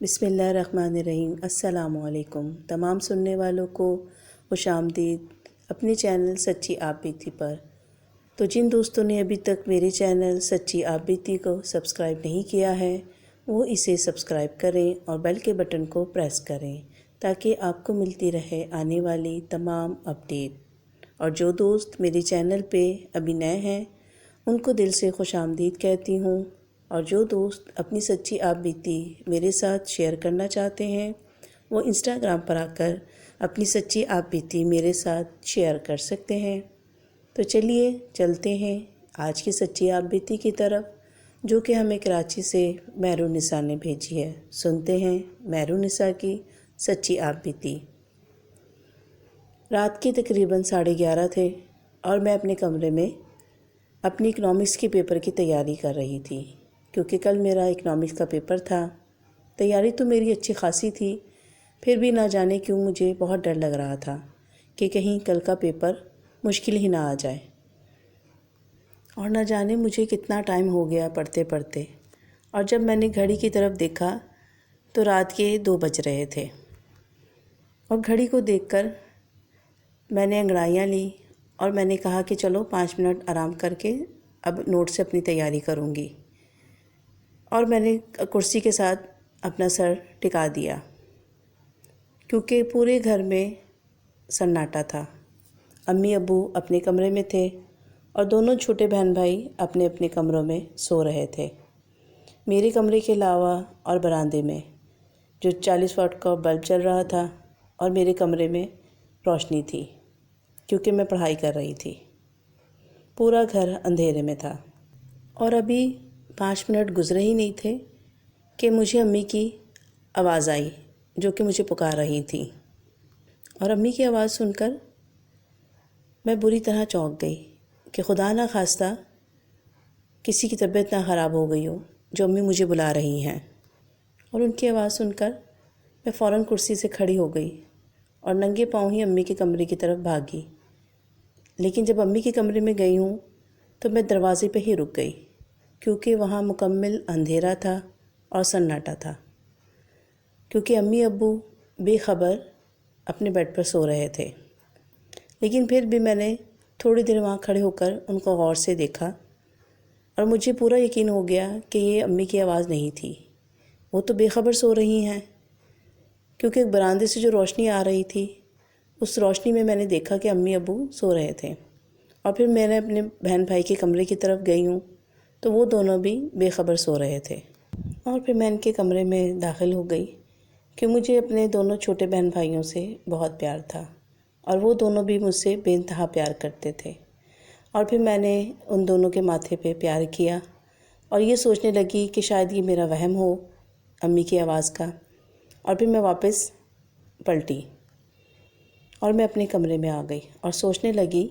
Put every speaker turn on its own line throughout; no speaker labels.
بسم اللہ الرحمن الرحیم۔ السلام علیکم تمام سننے والوں کو خوش آمدید اپنے چینل سچی آپ بیتی پر۔ تو جن دوستوں نے ابھی تک میرے چینل سچی آپ بیتی کو سبسکرائب نہیں کیا ہے وہ اسے سبسکرائب کریں اور بیل کے بٹن کو پریس کریں تاکہ آپ کو ملتی رہے آنے والی تمام اپڈیٹ۔ اور جو دوست میرے چینل پہ ابھی نئے ہیں ان کو دل سے خوش آمدید کہتی ہوں، اور جو دوست اپنی سچی آپ بیتی میرے ساتھ شیئر کرنا چاہتے ہیں وہ انسٹاگرام پر آ کر اپنی سچی آپ بیتی میرے ساتھ شیئر کر سکتے ہیں۔ تو چلیے چلتے ہیں آج کی سچی آپ بیتی کی طرف، جو کہ ہمیں کراچی سے مہرالنساء نے بھیجی ہے۔ سنتے ہیں مہرالنساء کی سچی آپ بیتی۔ رات کے تقریباً 11:30 تھے اور میں اپنے کمرے میں اپنی اکنامکس کے پیپر کی تیاری کر رہی تھی، کیونکہ کل میرا اکنامکس کا پیپر تھا۔ تیاری تو میری اچھی خاصی تھی، پھر بھی نہ جانے کیوں مجھے بہت ڈر لگ رہا تھا کہ کہیں کل کا پیپر مشکل ہی نہ آ جائے، اور نہ جانے مجھے کتنا ٹائم ہو گیا پڑھتے پڑھتے۔ اور جب میں نے گھڑی کی طرف دیکھا تو رات کے 2 بج رہے تھے، اور گھڑی کو دیکھ کر میں نے انگڑائیاں لیں اور میں نے کہا کہ چلو 5 منٹ آرام کر کے اب نوٹ سے اپنی تیاری کروں گی۔ اور میں نے کرسی کے ساتھ اپنا سر ٹکا دیا، کیونکہ پورے گھر میں سناٹا تھا۔ امی ابو اپنے کمرے میں تھے اور دونوں چھوٹے بہن بھائی اپنے اپنے کمروں میں سو رہے تھے۔ میرے کمرے کے علاوہ اور برآمدے میں جو 40 واٹ کا بلب چل رہا تھا، اور میرے کمرے میں روشنی تھی کیونکہ میں پڑھائی کر رہی تھی۔ پورا گھر اندھیرے میں تھا، اور ابھی 5 منٹ گزرے ہی نہیں تھے کہ مجھے امی کی آواز آئی جو کہ مجھے پکار رہی تھی۔ اور امی کی آواز سن کر میں بری طرح چونک گئی کہ خدا نہ خواستہ کسی کی طبیعت نہ خراب ہو گئی ہو جو امی مجھے بلا رہی ہیں۔ اور ان کی آواز سن کر میں فوراً کرسی سے کھڑی ہو گئی اور ننگے پاؤں ہی امی کے کمرے کی طرف بھاگی۔ لیکن جب امی کے کمرے میں گئی ہوں تو میں دروازے پہ ہی رک گئی، کیونکہ وہاں مکمل اندھیرا تھا اور سناٹا تھا، کیونکہ امی ابو بے خبر اپنے بیڈ پر سو رہے تھے۔ لیکن پھر بھی میں نے تھوڑی دیر وہاں کھڑے ہو کر ان کو غور سے دیکھا، اور مجھے پورا یقین ہو گیا کہ یہ امی کی آواز نہیں تھی، وہ تو بے خبر سو رہی ہیں، کیونکہ برآمدے سے جو روشنی آ رہی تھی اس روشنی میں نے دیکھا کہ امی ابو سو رہے تھے۔ اور پھر میں نے اپنے بہن بھائی کے کمرے کی طرف گئی ہوں تو وہ دونوں بھی بے خبر سو رہے تھے۔ اور پھر میں ان کے کمرے میں داخل ہو گئی کہ مجھے اپنے دونوں چھوٹے بہن بھائیوں سے بہت پیار تھا، اور وہ دونوں بھی مجھ سے بے انتہا پیار کرتے تھے۔ اور پھر میں نے ان دونوں کے ماتھے پہ پیار کیا، اور یہ سوچنے لگی کہ شاید یہ میرا وہم ہو امی کی آواز کا۔ اور پھر میں واپس پلٹی اور میں اپنے کمرے میں آ گئی اور سوچنے لگی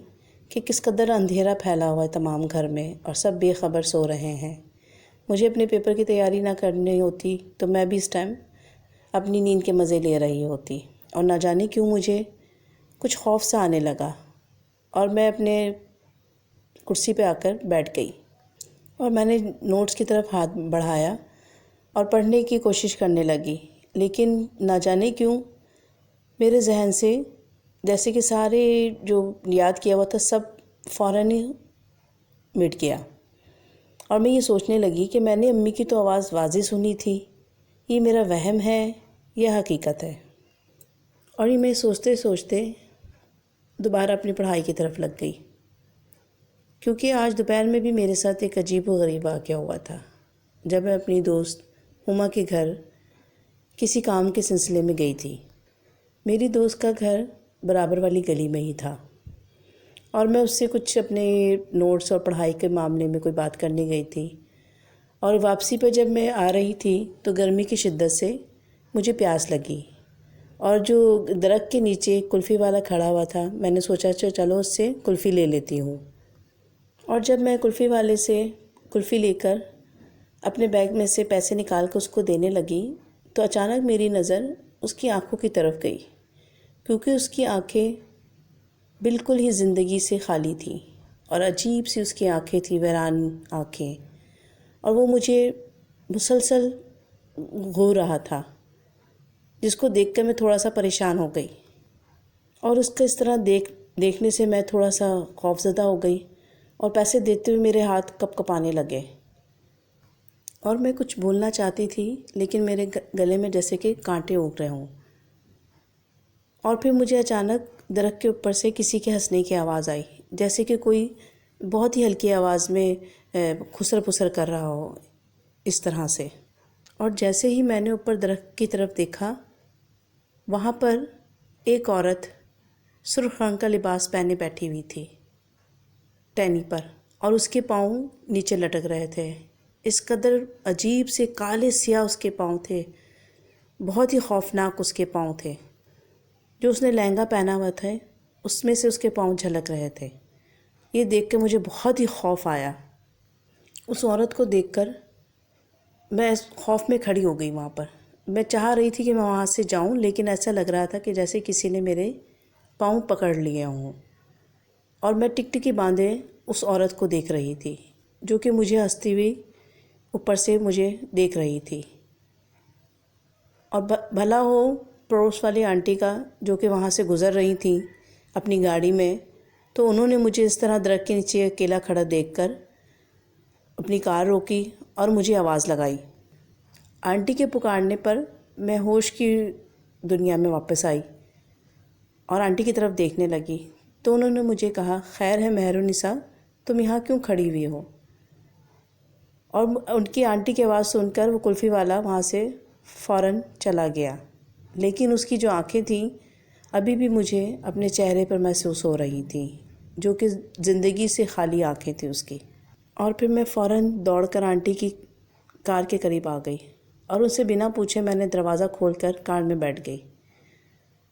کہ کس قدر اندھیرا پھیلا ہوا ہے تمام گھر میں، اور سب بے خبر سو رہے ہیں۔ مجھے اپنے پیپر کی تیاری نہ کرنی ہوتی تو میں بھی اس ٹائم اپنی نیند کے مزے لے رہی ہوتی، اور نہ جانے کیوں مجھے کچھ خوف سا آنے لگا، اور میں اپنے کرسی پہ آ کر بیٹھ گئی، اور میں نے نوٹس کی طرف ہاتھ بڑھایا اور پڑھنے کی کوشش کرنے لگی۔ لیکن نہ جانے کیوں میرے ذہن سے جیسے کہ سارے جو یاد کیا ہوا تھا سب فوراً ہی مٹ گیا، اور میں یہ سوچنے لگی کہ میں نے امی کی تو آواز واضح سنی تھی، یہ میرا وہم ہے یا حقیقت ہے؟ اور یہ میں سوچتے سوچتے دوبارہ اپنی پڑھائی کی طرف لگ گئی، کیونکہ آج دوپہر میں بھی میرے ساتھ ایک عجیب و غریب واقعہ ہوا تھا۔ جب میں اپنی دوست ہما کے گھر کسی کام کے سلسلے میں گئی تھی، میری دوست کا گھر برابر والی گلی میں ہی تھا، اور میں اس سے کچھ اپنے نوٹس اور پڑھائی کے معاملے میں کوئی بات کرنے گئی تھی۔ اور واپسی پہ جب میں آ رہی تھی تو گرمی کی شدت سے مجھے پیاس لگی، اور جو درخت کے نیچے کلفی والا کھڑا ہوا تھا میں نے سوچا چلو اس سے کلفی لے لیتی ہوں۔ اور جب میں کلفی والے سے کلفی لے کر اپنے بیگ میں سے پیسے نکال کر اس کو دینے لگی تو اچانک میری نظر اس کی آنکھوں کی طرف گئی، کیونکہ اس کی آنکھیں بالکل ہی زندگی سے خالی تھیں، اور عجیب سی اس کی آنکھیں تھیں، ویران آنکھیں، اور وہ مجھے مسلسل گھور رہا تھا جس کو دیکھ کر میں تھوڑا سا پریشان ہو گئی، اور اس کا اس طرح دیکھنے سے میں تھوڑا سا خوفزدہ ہو گئی، اور پیسے دیتے ہوئے میرے ہاتھ کپ کپانے لگے، اور میں کچھ بولنا چاہتی تھی لیکن میرے گلے میں جیسے کہ کانٹے اگ رہے ہوں۔ اور پھر مجھے اچانک درخت کے اوپر سے کسی کے ہنسنے کی آواز آئی، جیسے کہ کوئی بہت ہی ہلکی آواز میں خسر پسر کر رہا ہو، اس طرح سے۔ اور جیسے ہی میں نے اوپر درخت کی طرف دیکھا، وہاں پر ایک عورت سرخ رنگ کا لباس پہنے بیٹھی ہوئی تھی ٹہنی پر، اور اس کے پاؤں نیچے لٹک رہے تھے۔ اس قدر عجیب سے کالے سیاہ اس کے پاؤں تھے، بہت ہی خوفناک اس کے پاؤں تھے۔ جو اس نے لہنگا پہنا ہوا تھا اس میں سے اس کے پاؤں جھلک رہے تھے۔ یہ دیکھ کے مجھے بہت ہی خوف آیا۔ اس عورت کو دیکھ کر میں خوف میں کھڑی ہو گئی وہاں پر۔ میں چاہ رہی تھی کہ میں وہاں سے جاؤں، لیکن ایسا لگ رہا تھا کہ جیسے کسی نے میرے پاؤں پکڑ لیے ہوں، اور میں ٹکٹکی باندھے اس عورت کو دیکھ رہی تھی، جو کہ مجھے ہنستی ہوئی اوپر سے مجھے دیکھ رہی تھی۔ اور بھلا ہو پڑوس والی آنٹی کا، جو کہ وہاں سے گزر رہی تھیں اپنی گاڑی میں، تو انہوں نے مجھے اس طرح درخت کے نیچے اکیلا کھڑا دیکھ کر اپنی کار روکی اور مجھے آواز لگائی۔ آنٹی کے پکارنے پر میں ہوش کی دنیا میں واپس آئی اور آنٹی کی طرف دیکھنے لگی، تو انہوں نے مجھے کہا، خیر ہے مہرالنساء، تم یہاں کیوں کھڑی ہوئی ہو؟ اور ان کی آنٹی کی آواز سن کر وہ کلفی والا وہاں سے فوراً چلا گیا، لیکن اس کی جو آنکھیں تھیں ابھی بھی مجھے اپنے چہرے پر محسوس ہو رہی تھیں، جو کہ زندگی سے خالی آنکھیں تھیں اس کی۔ اور پھر میں فوراً دوڑ کر آنٹی کی کار کے قریب آ گئی، اور ان سے بنا پوچھے میں نے دروازہ کھول کر کار میں بیٹھ گئی،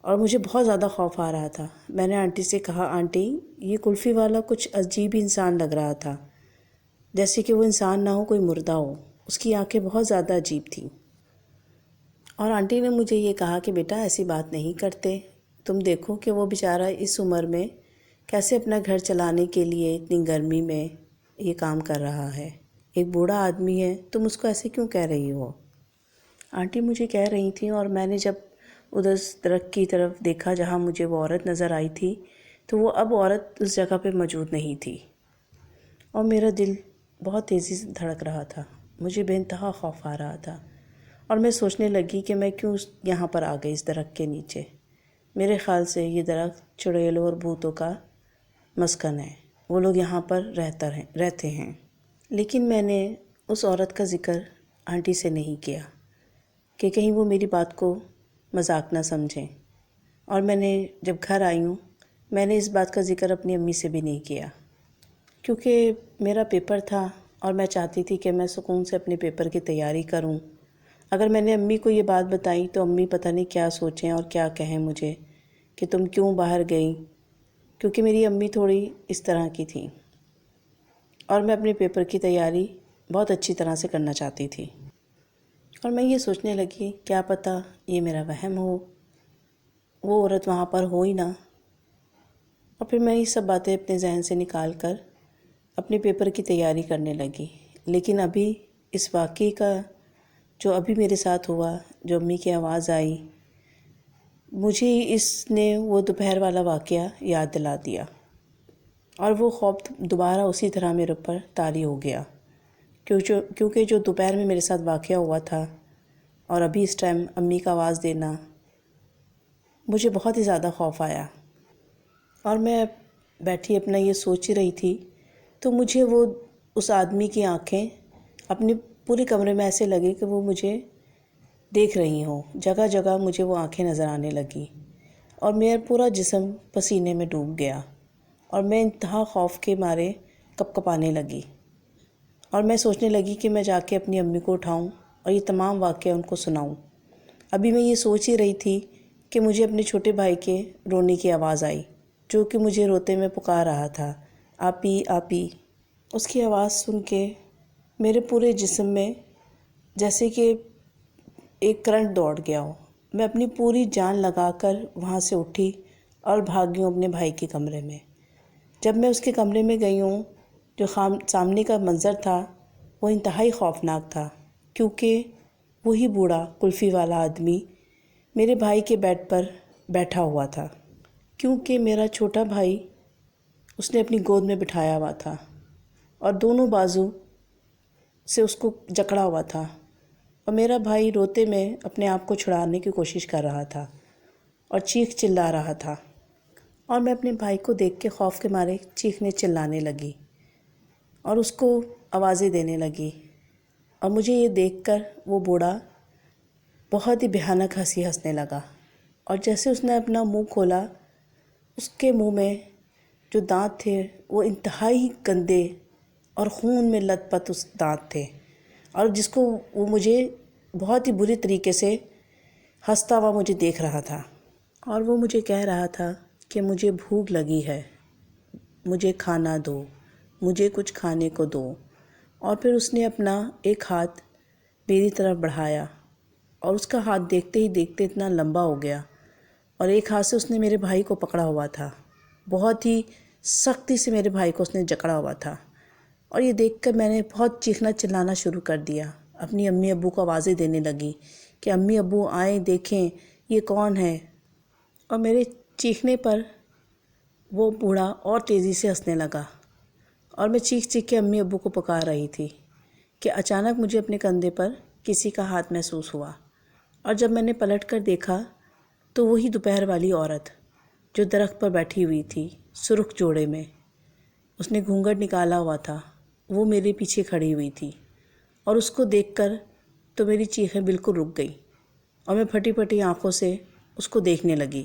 اور مجھے بہت زیادہ خوف آ رہا تھا۔ میں نے آنٹی سے کہا، آنٹی یہ کلفی والا کچھ عجیب انسان لگ رہا تھا، جیسے کہ وہ انسان نہ ہو، کوئی مردہ ہو۔ اس کی آنکھیں بہت زیادہ عجیب تھیں۔ اور آنٹی نے مجھے یہ کہا کہ بیٹا ایسی بات نہیں کرتے، تم دیکھو کہ وہ بیچارہ اس عمر میں کیسے اپنا گھر چلانے کے لیے اتنی گرمی میں یہ کام کر رہا ہے، ایک بوڑھا آدمی ہے، تم اس کو ایسے کیوں کہہ رہی ہو؟ آنٹی مجھے کہہ رہی تھیں، اور میں نے جب ادھر درخت کی طرف دیکھا جہاں مجھے وہ عورت نظر آئی تھی، تو وہ اب عورت اس جگہ پہ موجود نہیں تھی، اور میرا دل بہت تیزی سے دھڑک رہا تھا، مجھے بے انتہا خوف آ رہا تھا، اور میں سوچنے لگی کہ میں کیوں یہاں پر آ گئی اس درخت کے نیچے۔ میرے خیال سے یہ درخت چڑیلوں اور بھوتوں کا مسکن ہے، وہ لوگ یہاں پر رہتے ہیں۔ لیکن میں نے اس عورت کا ذکر آنٹی سے نہیں کیا کہ کہیں وہ میری بات کو مذاق نہ سمجھیں، اور میں نے جب گھر آئی ہوں میں نے اس بات کا ذکر اپنی امی سے بھی نہیں کیا، کیونکہ میرا پیپر تھا اور میں چاہتی تھی کہ میں سکون سے اپنے پیپر کی تیاری کروں۔ اگر میں نے امی کو یہ بات بتائی تو امی پتہ نہیں کیا سوچیں اور کیا کہیں مجھے کہ تم کیوں باہر گئی، کیونکہ میری امی تھوڑی اس طرح کی تھیں، اور میں اپنے پیپر کی تیاری بہت اچھی طرح سے کرنا چاہتی تھی۔ اور میں یہ سوچنے لگی کیا پتہ یہ میرا وہم ہو، وہ عورت وہاں پر ہو ہی نہ۔ اور پھر میں یہ سب باتیں اپنے ذہن سے نکال کر اپنے پیپر کی تیاری کرنے لگی۔ لیکن ابھی اس واقعے کا جو ابھی میرے ساتھ ہوا، جو امی کی آواز آئی، مجھے اس نے وہ دوپہر والا واقعہ یاد دلا دیا، اور وہ خوف دوبارہ اسی طرح میرے اوپر طاری ہو گیا، کیونکہ جو دوپہر میں میرے ساتھ واقعہ ہوا تھا اور ابھی اس ٹائم امی کا آواز دینا، مجھے بہت ہی زیادہ خوف آیا۔ اور میں بیٹھی اپنا یہ سوچ ہی رہی تھی، تو مجھے وہ اس آدمی کی آنکھیں اپنے پورے کمرے میں ایسے لگے کہ وہ مجھے دیکھ رہی ہوں، جگہ جگہ مجھے وہ آنکھیں نظر آنے لگی، اور میرا پورا جسم پسینے میں ڈوب گیا، اور میں انتہا خوف کے مارے کپ کپانے لگی، اور میں سوچنے لگی کہ میں جا کے اپنی امی کو اٹھاؤں اور یہ تمام واقعہ ان کو سناؤں۔ ابھی میں یہ سوچ ہی رہی تھی کہ مجھے اپنے چھوٹے بھائی کے رونے کی آواز آئی، جو کہ مجھے روتے میں پکار رہا تھا، آپی آپی۔ اس کی آواز سن کے میرے پورے جسم میں جیسے کہ ایک کرنٹ دوڑ گیا ہو۔ میں اپنی پوری جان لگا کر وہاں سے اٹھی اور بھاگی ہوں اپنے بھائی کے کمرے میں۔ جب میں اس کے کمرے میں گئی ہوں، جو سامنے کا منظر تھا وہ انتہائی خوفناک تھا، کیونکہ وہی بوڑھا کلفی والا آدمی میرے بھائی کے بیڈ پر بیٹھا ہوا تھا، کیونکہ میرا چھوٹا بھائی اس نے اپنی گود میں بٹھایا ہوا تھا اور دونوں بازو سے اس کو جکڑا ہوا تھا، اور میرا بھائی روتے میں اپنے آپ کو چھڑانے کی کوشش کر رہا تھا اور چیخ چلا رہا تھا، اور میں اپنے بھائی کو دیکھ کے خوف کے مارے چیخنے چلانے لگی اور اس کو آوازیں دینے لگی، اور مجھے یہ دیکھ کر وہ بوڑھا بہت ہی بھیانک ہنسی ہنسنے لگا، اور جیسے اس نے اپنا منہ کھولا، اس کے منہ میں جو دانت تھے وہ انتہائی گندے اور خون میں لت پت اس دانت تھے، اور جس کو وہ مجھے بہت ہی بری طریقے سے ہنستا ہوا مجھے دیکھ رہا تھا، اور وہ مجھے کہہ رہا تھا کہ مجھے بھوک لگی ہے، مجھے کھانا دو، مجھے کچھ کھانے کو دو۔ اور پھر اس نے اپنا ایک ہاتھ میری طرف بڑھایا، اور اس کا ہاتھ دیکھتے ہی دیکھتے اتنا لمبا ہو گیا، اور ایک ہاتھ سے اس نے میرے بھائی کو پکڑا ہوا تھا، بہت ہی سختی سے میرے بھائی کو اس نے جکڑا ہوا تھا، اور یہ دیکھ کر میں نے بہت چیخنا چلانا شروع کر دیا، اپنی امی ابو کو آوازیں دینے لگی کہ امی ابو آئیں دیکھیں یہ کون ہے، اور میرے چیخنے پر وہ بوڑھا اور تیزی سے ہنسنے لگا، اور میں چیخ چیخ کے امی ابو کو پکار رہی تھی کہ اچانک مجھے اپنے کندھے پر کسی کا ہاتھ محسوس ہوا، اور جب میں نے پلٹ کر دیکھا تو وہی دوپہر والی عورت جو درخت پر بیٹھی ہوئی تھی سرخ جوڑے میں، اس نے گھونگھٹ نکالا ہوا تھا، وہ میرے پیچھے کھڑی ہوئی تھی، اور اس کو دیکھ کر تو میری چیخیں بالکل رک گئی، اور میں پھٹی پھٹی آنکھوں سے اس کو دیکھنے لگی،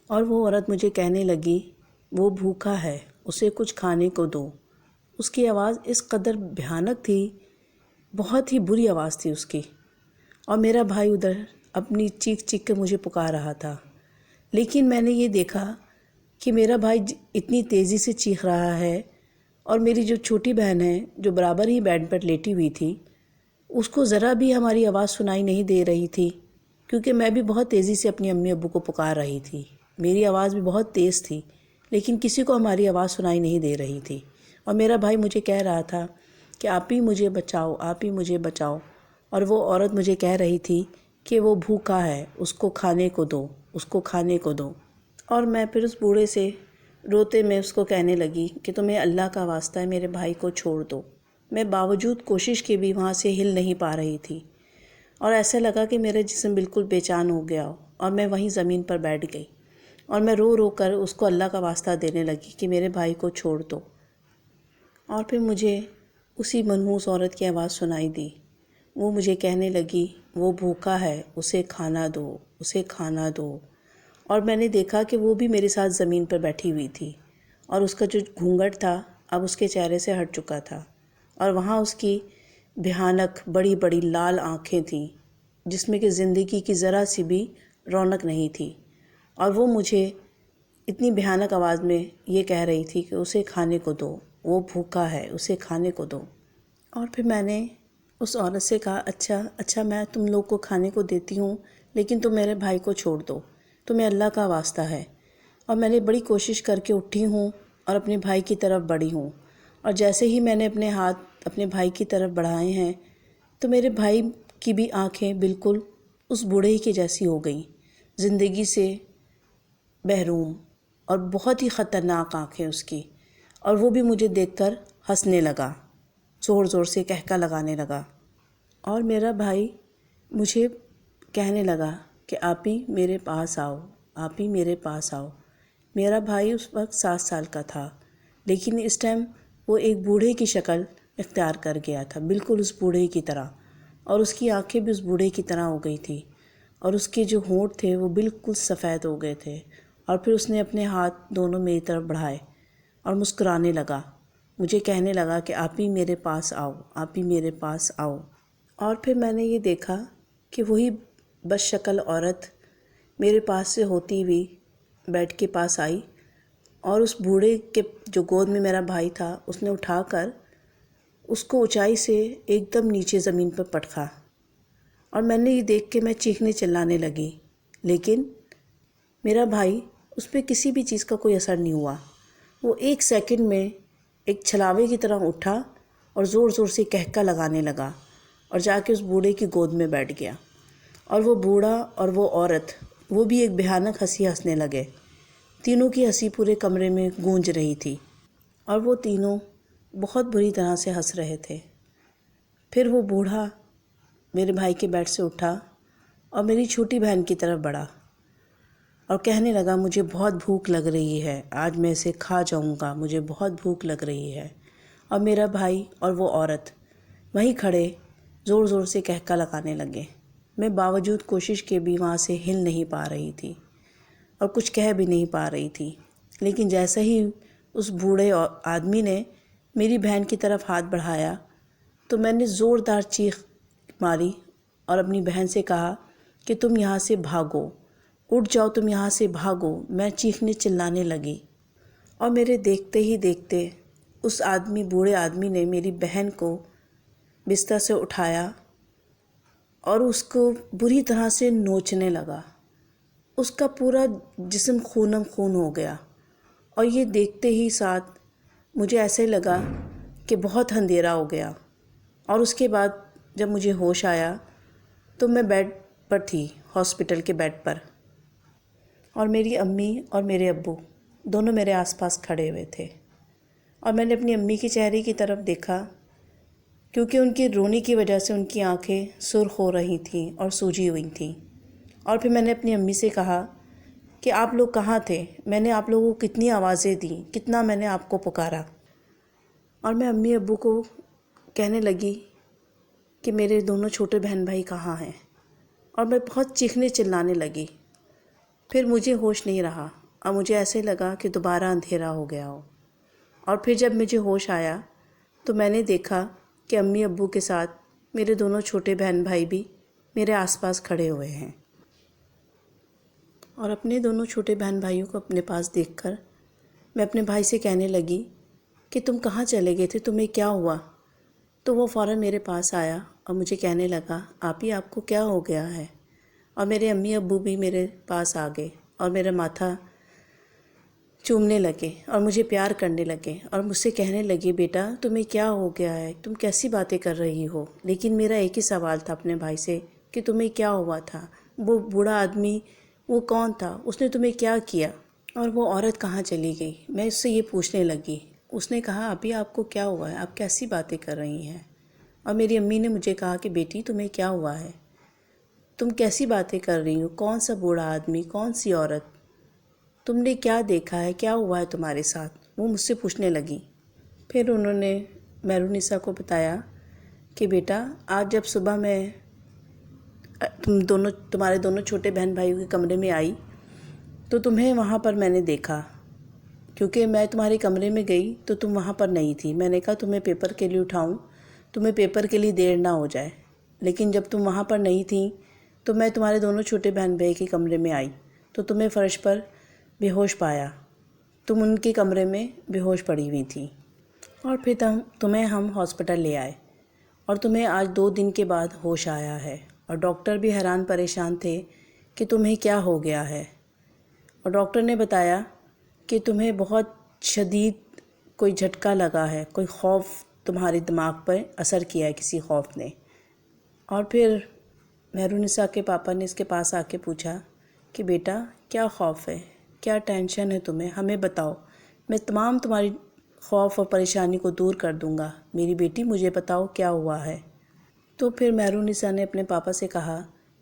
اور وہ عورت مجھے کہنے لگی وہ بھوکا ہے، اسے کچھ کھانے کو دو۔ اس کی آواز اس قدر بھیانک تھی، بہت ہی بری آواز تھی اس کی، اور میرا بھائی ادھر اپنی چیخ چیخ کے مجھے پکار رہا تھا، لیکن میں نے یہ دیکھا کہ میرا بھائی اتنی تیزی سے چیخ رہا ہے، اور میری جو چھوٹی بہن ہے جو برابر ہی بیڈ پر لیٹی ہوئی تھی، اس کو ذرا بھی ہماری آواز سنائی نہیں دے رہی تھی، کیونکہ میں بھی بہت تیزی سے اپنی امی ابو کو پکار رہی تھی، میری آواز بھی بہت تیز تھی، لیکن کسی کو ہماری آواز سنائی نہیں دے رہی تھی، اور میرا بھائی مجھے کہہ رہا تھا کہ آپ ہی مجھے بچاؤ، آپ ہی مجھے بچاؤ، اور وہ عورت مجھے کہہ رہی تھی کہ وہ بھوکا ہے، اس کو کھانے کو دو، اس کو کھانے کو دو۔ اور میں پھر اس بوڑھے سے روتے میں اس کو کہنے لگی کہ تمہیں اللہ کا واسطہ ہے میرے بھائی کو چھوڑ دو۔ میں باوجود کوشش کے بھی وہاں سے ہل نہیں پا رہی تھی، اور ایسا لگا کہ میرا جسم بالکل بے چین ہو گیا ہو، اور میں وہیں زمین پر بیٹھ گئی، اور میں رو رو کر اس کو اللہ کا واسطہ دینے لگی کہ میرے بھائی کو چھوڑ دو۔ اور پھر مجھے اسی منحوس عورت کی آواز سنائی دی، وہ مجھے کہنے لگی وہ بھوکا ہے، اسے کھانا دو، اسے کھانا دو۔ اور میں نے دیکھا کہ وہ بھی میرے ساتھ زمین پر بیٹھی ہوئی تھی، اور اس کا جو گھونگھٹ تھا اب اس کے چہرے سے ہٹ چکا تھا، اور وہاں اس کی بھیانک بڑی بڑی لال آنکھیں تھیں جس میں کہ زندگی کی ذرا سی بھی رونق نہیں تھی، اور وہ مجھے اتنی بھیانک آواز میں یہ کہہ رہی تھی کہ اسے کھانے کو دو، وہ بھوکا ہے، اسے کھانے کو دو۔ اور پھر میں نے اس عورت سے کہا اچھا میں تم لوگ کو کھانے کو دیتی ہوں، لیکن تم میرے بھائی کو چھوڑ دو، تمہیں اللہ کا واسطہ ہے۔ اور میں نے بڑی کوشش کر کے اٹھی ہوں اور اپنے بھائی کی طرف بڑھی ہوں، اور جیسے ہی میں نے اپنے ہاتھ اپنے بھائی کی طرف بڑھائے ہیں تو میرے بھائی کی بھی آنکھیں بالکل اس بوڑھے کی جیسی ہو گئیں، زندگی سے محروم، اور بہت ہی خطرناک آنکھیں اس کی، اور وہ بھی مجھے دیکھ کر ہنسنے لگا، زور زور سے کہکا لگانے لگا، اور میرا بھائی مجھے کہنے لگا کہ آپ ہی میرے پاس آؤ، آپ ہی میرے پاس آؤ۔ میرا بھائی اس وقت 7 سال کا تھا، لیکن اس ٹائم وہ ایک بوڑھے کی شکل اختیار کر گیا تھا، بالکل اس بوڑھے کی طرح، اور اس کی آنکھیں بھی اس بوڑھے کی طرح ہو گئی تھی، اور اس کے جو ہونٹ تھے وہ بالکل سفید ہو گئے تھے، اور پھر اس نے اپنے ہاتھ دونوں میری طرف بڑھائے اور مسکرانے لگا، مجھے کہنے لگا کہ آپ ہی میرے پاس آؤ، آپ ہی میرے پاس آؤ۔ اور پھر میں نے یہ دیکھا کہ وہی بد شکل عورت میرے پاس سے ہوتی ہوئی بیڈ کے پاس آئی، اور اس بوڑھے کے جو گود میں میرا بھائی تھا اس نے اٹھا کر اس کو اونچائی سے ایک دم نیچے زمین پر پٹکا، اور میں نے یہ دیکھ کے میں چیخنے چلانے لگی، لیکن میرا بھائی اس پہ کسی بھی چیز کا کوئی اثر نہیں ہوا، وہ ایک سیکنڈ میں ایک چھلاوے کی طرح اٹھا اور زور زور سے کہکا لگانے لگا، اور جا کے اس بوڑھے کی گود میں بیٹھ گیا، اور وہ بوڑھا اور وہ عورت وہ بھی ایک بھیانک ہنسی ہنسنے لگے۔ تینوں کی ہنسی پورے کمرے میں گونج رہی تھی اور وہ تینوں بہت بری طرح سے ہنس رہے تھے۔ پھر وہ بوڑھا میرے بھائی کے بیڈ سے اٹھا اور میری چھوٹی بہن کی طرف بڑھا اور کہنے لگا مجھے بہت بھوک لگ رہی ہے، آج میں اسے کھا جاؤں گا، مجھے بہت بھوک لگ رہی ہے۔ اور میرا بھائی اور وہ عورت وہیں کھڑے زور زور سے کہکا لگانے لگے۔ میں باوجود کوشش کے بھی وہاں سے ہل نہیں پا رہی تھی اور کچھ کہہ بھی نہیں پا رہی تھی، لیکن جیسا ہی اس بوڑھے آدمی نے میری بہن کی طرف ہاتھ بڑھایا تو میں نے زوردار چیخ ماری اور اپنی بہن سے کہا کہ تم یہاں سے بھاگو، اٹھ جاؤ، تم یہاں سے بھاگو۔ میں چیخنے چلانے لگی اور میرے دیکھتے ہی دیکھتے اس بوڑھے آدمی نے میری بہن کو بستر سے اٹھایا اور اس کو بری طرح سے نوچنے لگا۔ اس کا پورا جسم خونم خون ہو گیا اور یہ دیکھتے ہی ساتھ مجھے ایسے لگا کہ بہت اندھیرا ہو گیا۔ اور اس کے بعد جب مجھے ہوش آیا تو میں بیڈ پر تھی، ہاسپٹل کے بیڈ پر، اور میری امی اور میرے ابو دونوں میرے آس پاس کھڑے ہوئے تھے۔ اور میں نے اپنی امی کے چہرے کی طرف دیکھا کیونکہ ان کی رونے کی وجہ سے ان کی آنکھیں سرخ ہو رہی تھیں اور سوجی ہوئی تھیں۔ اور پھر میں نے اپنی امی سے کہا کہ آپ لوگ کہاں تھے؟ میں نے آپ لوگوں کو کتنی آوازیں دیں، کتنا میں نے آپ کو پکارا۔ اور میں امی ابو کو کہنے لگی کہ میرے دونوں چھوٹے بہن بھائی کہاں ہیں، اور میں بہت چیخنے چلانے لگی۔ پھر مجھے ہوش نہیں رہا اور مجھے ایسے لگا کہ دوبارہ اندھیرا ہو گیا ہو۔ اور پھر جب مجھے ہوش آیا تو میں نے دیکھا کہ امی ابو کے ساتھ میرے دونوں چھوٹے بہن بھائی بھی میرے آس پاس کھڑے ہوئے ہیں۔ اور اپنے دونوں چھوٹے بہن بھائیوں کو اپنے پاس دیکھ کر میں اپنے بھائی سے کہنے لگی کہ تم کہاں چلے گئے تھے، تمہیں کیا ہوا؟ تو وہ فوراً میرے پاس آیا اور مجھے کہنے لگا آپی آپ کو کیا ہو گیا ہے؟ اور میرے امی ابو بھی میرے پاس آ گئے اور میرا ماتھا چومنے لگے اور مجھے پیار کرنے لگے اور مجھ سے کہنے لگے بیٹا تمہیں کیا ہو گیا ہے، تم کیسی باتیں کر رہی ہو؟ لیکن میرا ایک ہی سوال تھا اپنے بھائی سے کہ تمہیں کیا ہوا تھا؟ وہ بوڑھا آدمی وہ کون تھا؟ اس نے تمہیں کیا کیا؟ اور وہ عورت کہاں چلی گئی؟ میں اس سے یہ پوچھنے لگی۔ اس نے کہا ابھی آپ کو کیا ہوا ہے؟ آپ کیسی باتیں کر رہی ہیں؟ اور میری امی نے مجھے کہا کہ بیٹی تمہیں کیا ہوا ہے؟ تم کیسی باتیں کر رہی ہو؟ کون سا بوڑھا آدمی؟ کون سی عورت؟ تم نے کیا دیکھا ہے؟ کیا ہوا ہے تمہارے ساتھ؟ وہ مجھ سے پوچھنے لگی۔ پھر انہوں نے مہرونسا کو بتایا کہ بیٹا آج جب صبح میں تمہارے دونوں چھوٹے بہن بھائیوں کے کمرے میں آئی تو تمہیں وہاں پر میں نے دیکھا، کیونکہ میں تمہارے کمرے میں گئی تو تم وہاں پر نہیں تھی۔ میں نے کہا تمہیں پیپر کے لیے اٹھاؤں، تمہیں پیپر کے لیے دیر نہ ہو جائے، لیکن جب تم وہاں پر نہیں تھیں تو میں تمہارے دونوں چھوٹے بہن بھائی کے کمرے میں آئی تو تمہیں فرش پر بے ہوش پایا، تم ان کے کمرے میں بے ہوش پڑی ہوئی تھی۔ اور پھر تمہیں ہم ہاسپٹل لے آئے اور تمہیں آج 2 دن کے بعد ہوش آیا ہے، اور ڈاکٹر بھی حیران پریشان تھے کہ تمہیں کیا ہو گیا ہے۔ اور ڈاکٹر نے بتایا کہ تمہیں بہت شدید کوئی جھٹکا لگا ہے، کوئی خوف تمہارے دماغ پر اثر کیا ہے کسی خوف نے۔ اور پھر مہرونسا کے پاپا نے اس کے پاس آ کے پوچھا کہ بیٹا کیا خوف ہے، کیا ٹینشن ہے تمہیں، ہمیں بتاؤ، میں تمام تمہاری خوف اور پریشانی کو دور کر دوں گا، میری بیٹی مجھے بتاؤ کیا ہوا ہے۔ تو پھر مہرونسا نے اپنے پاپا سے کہا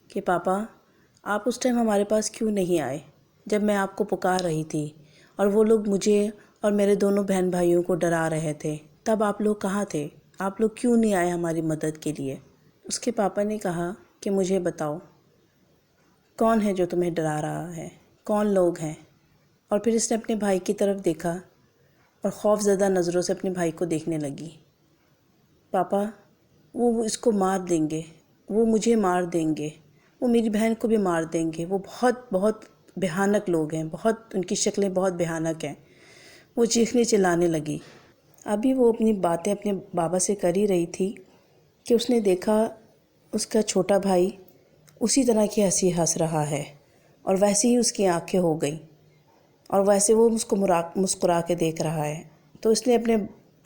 کہ پاپا آپ اس ٹائم ہمارے پاس کیوں نہیں آئے جب میں آپ کو پکار رہی تھی اور وہ لوگ مجھے اور میرے دونوں بہن بھائیوں کو ڈرا رہے تھے؟ تب آپ لوگ کہاں تھے؟ آپ لوگ کیوں نہیں آئے ہماری مدد کے لیے؟ اس کے پاپا نے کہا کہ مجھے بتاؤ کون ہے جو تمہیں ڈرا رہا ہے، کون لوگ ہیں؟ اور پھر اس نے اپنے بھائی کی طرف دیکھا اور خوف زدہ نظروں سے اپنے بھائی کو دیکھنے لگی۔ پاپا وہ اس کو مار دیں گے، وہ مجھے مار دیں گے، وہ میری بہن کو بھی مار دیں گے، وہ بہت بہت بھیانک لوگ ہیں، بہت ان کی شکلیں بہت بھیانک ہیں۔ وہ چیخنے چلانے لگی۔ ابھی وہ اپنی باتیں اپنے بابا سے کر ہی رہی تھی کہ اس نے دیکھا اس کا چھوٹا بھائی اسی طرح کی ہنسی ہنس رہا ہے اور ویسے ہی اس کی آنکھیں ہو گئیں اور ویسے وہ اس کو مسکرا کے دیکھ رہا ہے۔ تو اس نے اپنے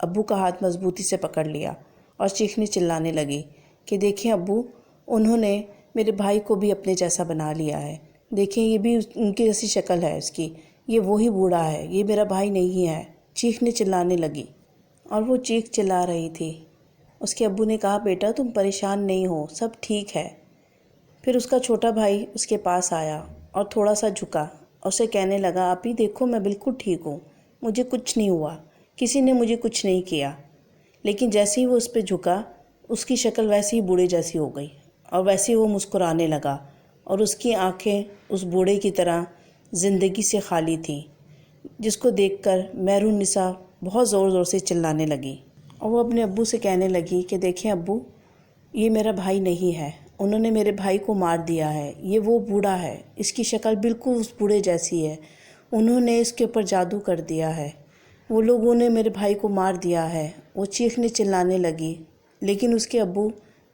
ابو کا ہاتھ مضبوطی سے پکڑ لیا اور چیخنے چلانے لگی کہ دیکھیں ابو، انہوں نے میرے بھائی کو بھی اپنے جیسا بنا لیا ہے، دیکھیں یہ بھی ان کی جیسی شکل ہے اس کی، یہ وہی بوڑھا ہے، یہ میرا بھائی نہیں ہے۔ چیخنے چلانے لگی اور وہ چیخ چلا رہی تھی۔ اس کے ابو نے کہا بیٹا تم پریشان نہیں ہو، سب ٹھیک ہے۔ پھر اس کا چھوٹا بھائی اس کے پاس آیا اور تھوڑا سا جھکا اور اسے کہنے لگا آپی دیکھو میں بالکل ٹھیک ہوں، مجھے کچھ نہیں ہوا، کسی نے مجھے کچھ نہیں کیا۔ لیکن جیسے ہی وہ اس پہ جھکا اس کی شکل ویسے ہی بوڑھے جیسی ہو گئی اور ویسے ہی وہ مسکرانے لگا اور اس کی آنکھیں اس بوڑھے کی طرح زندگی سے خالی تھیں، جس کو دیکھ کر مہرالنساء بہت زور زور سے چلانے لگی اور وہ اپنے ابو سے کہنے لگی کہ دیکھیں ابو یہ میرا بھائی نہیں ہے، انہوں نے میرے بھائی کو مار دیا ہے، یہ وہ بوڑھا ہے، اس کی شکل بالکل اس بوڑھے جیسی ہے، انہوں نے اس کے اوپر جادو کر دیا ہے، وہ لوگوں نے میرے بھائی کو مار دیا ہے۔ وہ چیخنے چلانے لگی لیکن اس کے ابو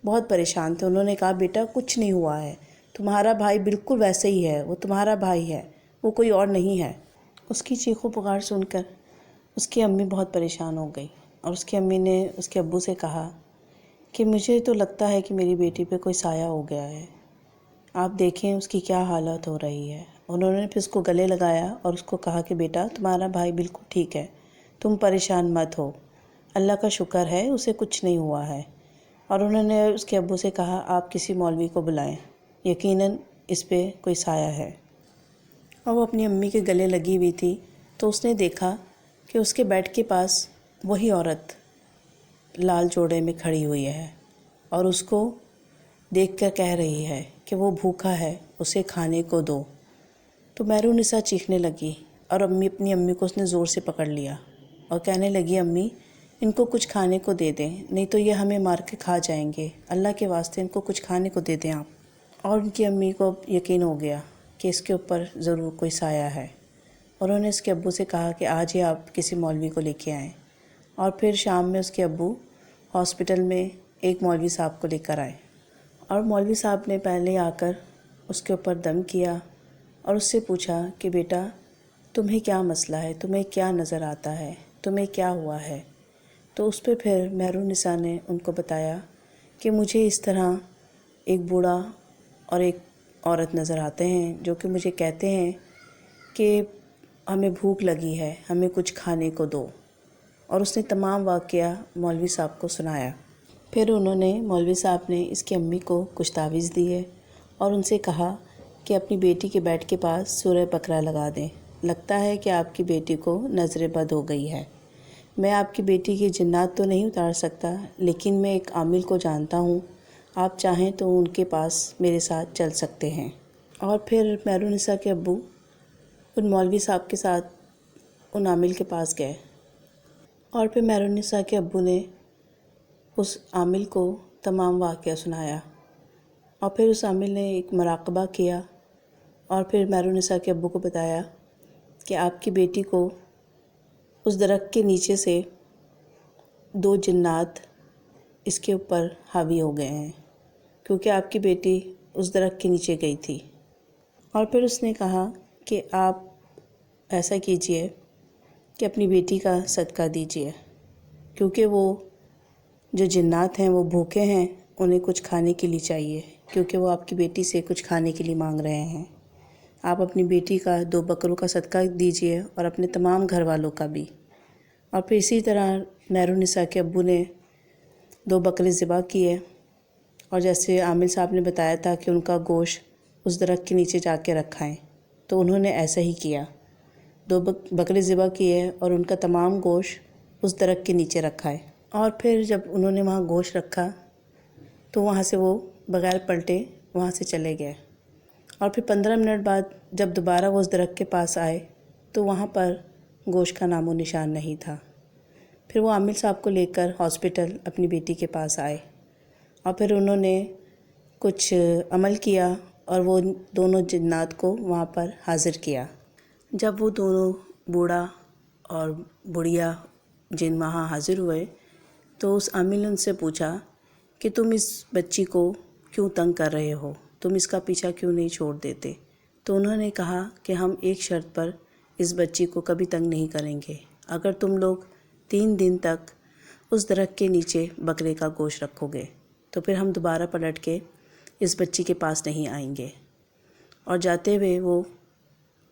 بہت پریشان تھے۔ انہوں نے کہا بیٹا کچھ نہیں ہوا ہے، تمہارا بھائی بالکل ویسے ہی ہے، وہ تمہارا بھائی ہے، وہ کوئی اور نہیں ہے۔ اس کی چیخ و پکار سن کر اس کی امی بہت پریشان ہو گئی اور اس کی امی نے اس کے ابو سے کہا کہ مجھے تو لگتا ہے کہ میری بیٹی پہ کوئی سایہ ہو گیا ہے، آپ دیکھیں اس کی کیا حالت ہو رہی ہے۔ انہوں نے پھر اس کو گلے لگایا اور اس کو کہا کہ بیٹا تمہارا بھائی بالکل ٹھیک ہے، تم پریشان مت ہو، اللہ کا شکر ہے اسے کچھ نہیں ہوا ہے۔ اور انہوں نے اس کے ابو سے کہا آپ کسی مولوی کو بلائیں، یقیناً اس پہ کوئی سایہ ہے۔ اور وہ اپنی امی کے گلے لگی ہوئی تھی تو اس نے دیکھا کہ اس کے بیڈ کے پاس وہی عورت لال جوڑے میں کھڑی ہوئی ہے اور اس کو دیکھ کر کہہ رہی ہے کہ وہ بھوکا ہے، اسے کھانے کو دو۔ تو مہرالنساء چیخنے لگی اور اپنی امی کو اس نے زور سے پکڑ لیا اور کہنے لگی امی ان کو کچھ کھانے کو دے دیں، نہیں تو یہ ہمیں مار کے کھا جائیں گے، اللہ کے واسطے ان کو کچھ کھانے کو دے دیں آپ۔ اور ان کی امی کو اب یقین ہو گیا کہ اس کے اوپر ضرور کوئی سایہ ہے۔ انہوں نے اس کے ابو سے کہا کہ آج ہی آپ کسی مولوی کو لے کے آئیں۔ اور پھر شام میں اس کے ابو ہاسپٹل میں ایک مولوی صاحب کو لے کر آئے اور مولوی صاحب نے پہلے آ کر اس کے اوپر دم کیا اور اس سے پوچھا کہ بیٹا تمہیں کیا مسئلہ ہے، تمہیں کیا نظر آتا ہے، تمہیں کیا ہوا ہے۔ تو اس پہ پھر مہرالنساء نے ان کو بتایا کہ مجھے اس طرح ایک بوڑھا اور ایک عورت نظر آتے ہیں جو کہ مجھے کہتے ہیں کہ ہمیں بھوک لگی ہے، ہمیں کچھ کھانے کو دو۔ اور اس نے تمام واقعہ مولوی صاحب کو سنایا۔ پھر انہوں نے مولوی صاحب نے اس کی امی کو کچھ تعویذ دیے اور ان سے کہا کہ اپنی بیٹی کے بیڈ کے پاس سورہ بقرہ لگا دیں، لگتا ہے کہ آپ کی بیٹی کو نظر بد ہو گئی ہے۔ میں آپ کی بیٹی کی جنات تو نہیں اتار سکتا لیکن میں ایک عامل کو جانتا ہوں، آپ چاہیں تو ان کے پاس میرے ساتھ چل سکتے ہیں۔ اور پھر مہرالنساء کے ابو ان مولوی صاحب کے ساتھ ان عامل کے پاس گئے اور پھر مہرالنساء کے ابو نے اس عامل کو تمام واقعہ سنایا اور پھر اس عامل نے ایک مراقبہ کیا اور پھر مہرالنساء کے ابو کو بتایا کہ آپ کی بیٹی کو اس درخت کے نیچے سے 2 جنات اس کے اوپر حاوی ہو گئے ہیں کیونکہ آپ کی بیٹی اس درخت کے نیچے گئی تھی۔ اور پھر اس نے کہا کہ آپ ایسا کیجئے کہ اپنی بیٹی کا صدقہ دیجئے کیونکہ وہ جو جنات ہیں وہ بھوکے ہیں، انہیں کچھ کھانے کے لیے چاہیے کیونکہ وہ آپ کی بیٹی سے کچھ کھانے کے لیے مانگ رہے ہیں۔ آپ اپنی بیٹی کا 2 بکروں کا صدقہ دیجئے اور اپنے تمام گھر والوں کا بھی۔ اور پھر اسی طرح مہرالنساء کے ابو نے 2 بکرے ذبح کیے اور جیسے عامل صاحب نے بتایا تھا کہ ان کا گوشت اس درخت کے نیچے جا کے رکھائیں تو انہوں نے ایسا ہی کیا، 2 بکرے ذبح کیے اور ان کا تمام گوشت اس درخت کے نیچے رکھا ہے۔ اور پھر جب انہوں نے وہاں گوشت رکھا تو وہاں سے وہ بغیر پلٹے وہاں سے چلے گئے۔ اور پھر 15 منٹ بعد جب دوبارہ وہ اس درخت کے پاس آئے تو وہاں پر گوشت کا نام و نشان نہیں تھا۔ پھر وہ عامل صاحب کو لے کر ہاسپٹل اپنی بیٹی کے پاس آئے اور پھر انہوں نے کچھ عمل کیا اور وہ دونوں جنات کو وہاں پر حاضر کیا۔ جب وہ دونوں بوڑھا اور بڑھیا جن وہاں حاضر ہوئے تو اس عامل نے ان سے پوچھا کہ تم اس بچی کو کیوں تنگ کر رہے ہو، تم اس کا پیچھا کیوں نہیں چھوڑ دیتے؟ تو انہوں نے کہا کہ ہم ایک شرط پر اس بچی کو کبھی تنگ نہیں کریں گے، اگر تم لوگ 3 دن تک اس درخت کے نیچے بکرے کا گوشت رکھو گے تو پھر ہم دوبارہ پلٹ کے اس بچی کے پاس نہیں آئیں گے۔ اور جاتے ہوئے وہ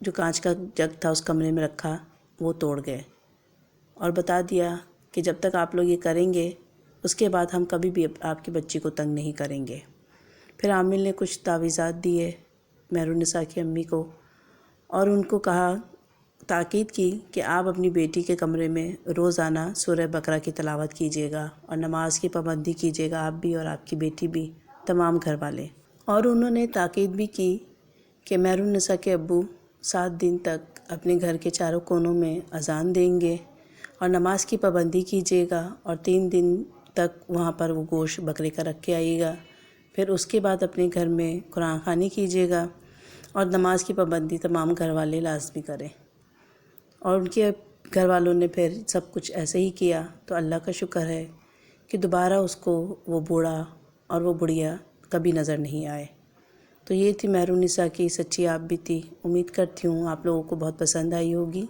جو کانچ کا جگ تھا اس کمرے میں رکھا وہ توڑ گئے اور بتا دیا کہ جب تک آپ لوگ یہ کریں گے اس کے بعد ہم کبھی بھی آپ کی بچی کو تنگ نہیں کریں گے۔ پھر عامل نے کچھ تعویذات دیے مہرالنساء کی امی کو اور ان کو کہا، تاکید کی کہ آپ اپنی بیٹی کے کمرے میں روزانہ سورہ بقرہ کی تلاوت کیجیے گا اور نماز کی پابندی کیجیے گا، آپ بھی اور آپ کی بیٹی بھی، تمام گھر والے۔ اور انہوں نے تاکید بھی کی کہ مہرالنساء کے ابو 7 دن تک اپنے گھر کے چاروں کونوں میں اذان دیں گے اور نماز کی پابندی کیجیے گا اور 3 دن تک وہاں پر وہ گوشت بکرے کا رکھ کے آئیے گا۔ پھر اس کے بعد اپنے گھر میں قرآن خوانی کیجیے گا اور نماز کی پابندی تمام گھر والے لازمی کریں۔ اور ان کے گھر والوں نے پھر سب کچھ ایسے ہی کیا، تو اللہ کا شکر ہے کہ دوبارہ اس کو وہ بوڑھا اور وہ بڑھیا کبھی نظر نہیں آئے۔ تو یہ تھی مہرالنساء کی سچی آپ بیتی۔ امید کرتی ہوں آپ لوگوں کو بہت پسند آئی ہوگی۔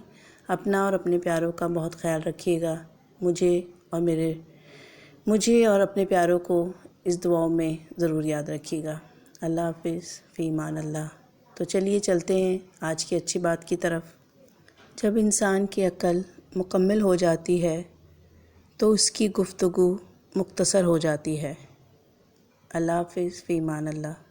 اپنا اور اپنے پیاروں کا بہت خیال رکھیے گا۔ مجھے اور اپنے پیاروں کو اس دعاؤں میں ضرور یاد رکھیے گا۔ اللہ حافظ، فی امان اللہ۔ تو چلیے چلتے ہیں آج کی اچھی بات کی طرف۔ جب انسان کی عقل مکمل ہو جاتی ہے تو اس کی گفتگو مختصر ہو جاتی ہے۔ اللہ حافظ، فی امان اللہ۔